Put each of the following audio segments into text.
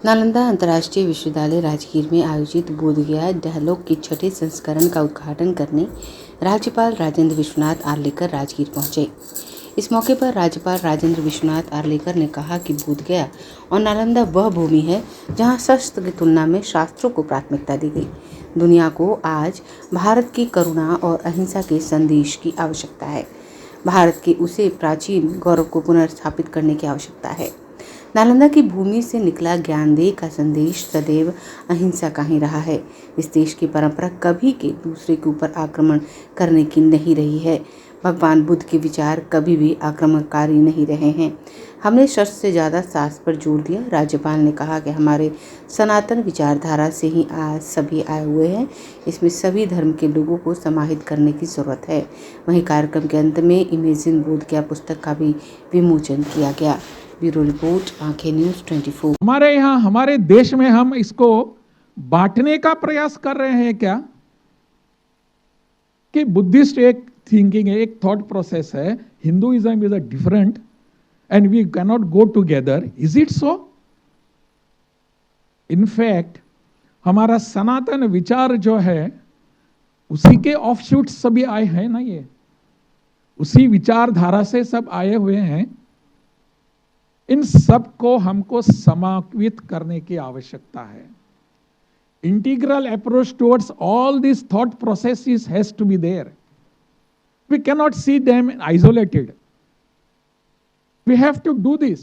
नालंदा अंतर्राष्ट्रीय विश्वविद्यालय राजगीर में आयोजित बोधगया डायलॉग के छठे संस्करण का उद्घाटन करने राज्यपाल राजेंद्र विश्वनाथ आर्लेकर राजगीर पहुंचे। इस मौके पर राज्यपाल राजेंद्र विश्वनाथ आर्लेकर ने कहा कि बोधगया और नालंदा वह भूमि है जहां शस्त्र की तुलना में शास्त्रों को प्राथमिकता दी गई। दुनिया को आज भारत की करुणा और अहिंसा के संदेश की आवश्यकता है। भारत के उसे प्राचीन गौरव को पुनर्स्थापित करने की आवश्यकता है। नालंदा की भूमि से निकला ज्ञानदेह का संदेश सदैव अहिंसा का ही रहा है। इस देश की परंपरा कभी के दूसरे के ऊपर आक्रमण करने की नहीं रही है। भगवान बुद्ध के विचार कभी भी आक्रमणकारी नहीं रहे हैं। हमने शस्त्र से ज़्यादा साहस पर जोर दिया। राज्यपाल ने कहा कि हमारे सनातन विचारधारा से ही आज सभी आए हुए हैं। इसमें सभी धर्म के लोगों को समाहित करने की ज़रूरत है। वहीं कार्यक्रम के अंत में इमेजिन बोधगया पुस्तक का भी विमोचन किया गया। ब्यूरो रिपोर्ट, आंखें न्यूज़ 24। हमारे यहाँ हमारे देश में हम इसको बांटने का प्रयास कर रहे हैं क्या कि बुद्धिस्ट एक थिंकिंग है, एक थॉट प्रोसेस है, Hinduism is a different and we can not go together. Is it so? In fact हमारा सनातन विचार जो है उसी के ऑफशूट सभी आए हैं ना, ये उसी विचारधारा से सब आए हुए हैं। इन सब को हमको समावित करने की आवश्यकता है। Integral approach towards all this thought processes has to be there. We can not see them isolated. We have to do this.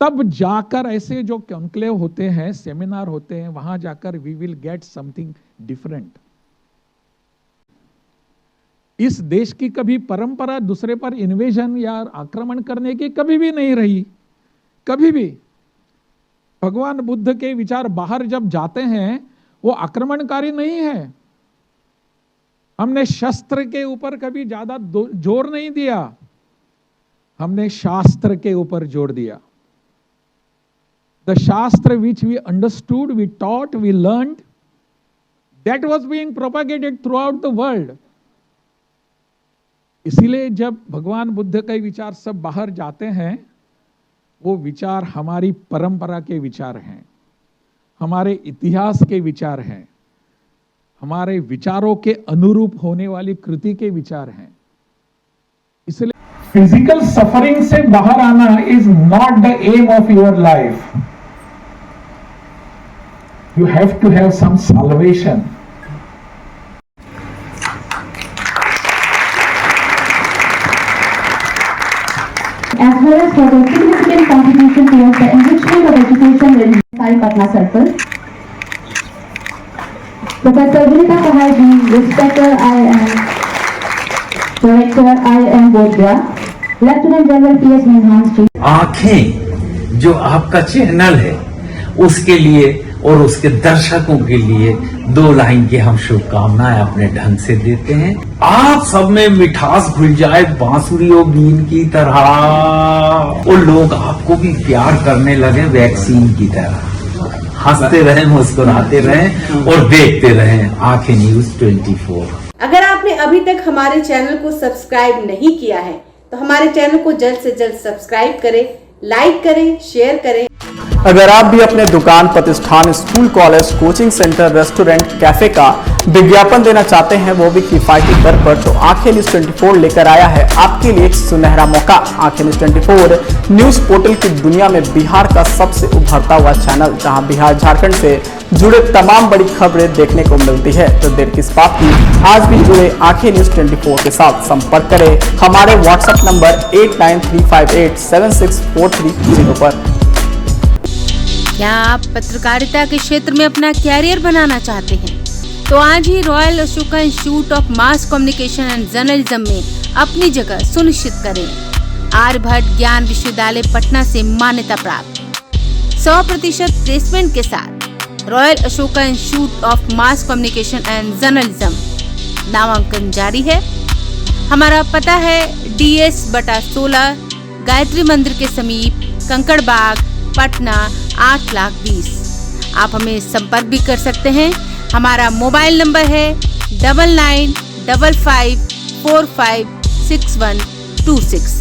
तब जाकर ऐसे जो कॉन्क्लेव होते हैं, सेमिनार होते हैं, वहां जाकर we will get something different. इस देश की कभी परंपरा दूसरे पर इन्वेजन या आक्रमण करने की कभी भी नहीं रही, कभी भी। भगवान बुद्ध के विचार बाहर जब जाते हैं वो आक्रमणकारी नहीं है। हमने शस्त्र के ऊपर कभी ज्यादा जोर नहीं दिया, हमने शास्त्र के ऊपर जोर दिया। The shastra which we understood, we taught, we learned, that was being propagated throughout the world. इसीलिए जब भगवान बुद्ध के विचार सब बाहर जाते हैं, वो विचार हमारी परंपरा के विचार हैं, हमारे इतिहास के विचार हैं, हमारे विचारों के अनुरूप होने वाली कृति के विचार हैं। इसलिए फिजिकल सफरिंग से बाहर आना is not the aim of your life. You have to have some salvation. as well as for their significant contribution towards the enrichment of education in Sai Patna Circle. Professor Vinita Pahar ji, Inspector IIM, Director IIM Bodhgaya, Lieutenant General P.S. Minhans ji. आंखें जो आपका channel है उसके लिए और उसके दर्शकों के लिए 2 लाइन की हम शुभकामनाएं अपने ढंग से देते हैं। आप सब में मिठास घुल जाए बांसुरियों बीन की तरह, और लोग आपको भी प्यार करने लगे वैक्सीन की तरह। हंसते रहें, मुस्कुराते रहें और देखते रहें आंखें न्यूज़ 24। अगर आपने अभी तक हमारे चैनल को सब्सक्राइब नहीं किया है तो हमारे चैनल को जल्द से जल्द सब्सक्राइब करें, लाइक करें, शेयर करें। अगर आप भी अपने दुकान, प्रतिष्ठान, school, college, coaching centre, restaurant, cafe का विज्ञापन देना चाहते हैं, वो भी किफायती दर पर, तो आंखें न्यूज़ 24 लेकर आया है आपके लिए एक सुनहरा मौका। आंखें न्यूज़ 24 न्यूज़ पोर्टल की दुनिया में बिहार का सबसे उभरता हुआ चैनल, जहां बिहार झारखंड से जुड़े तमाम बड़ी खबरें देखने को मिलती है। तो देर किस बात की, आज भी जुड़े आंखें न्यूज़ 24 के साथ संपर्क करें हमारे व्हाट्सएप नंबर 8935876430 पर। क्या आप पत्रकारिता के क्षेत्र में अपना कैरियर बनाना चाहते हैं? तो आज ही Royal Ashoka Institute of Mass Communication and Journalism में अपनी जगह सुनिश्चित करें। आर्यभट्ट ज्ञान विश्वविद्यालय पटना से मान्यता प्राप्त 100% प्लेसमेंट के साथ royal Ashoka Institute of Mass Communication and journalism नामांकन जारी है। हमारा पता है DS/16 गायत्री मंदिर के समीप, कंकड़ बाग, पटना 8,20,000। आप हमें संपर्क भी कर सकते हैं। हमारा मोबाइल नंबर है 9955456126।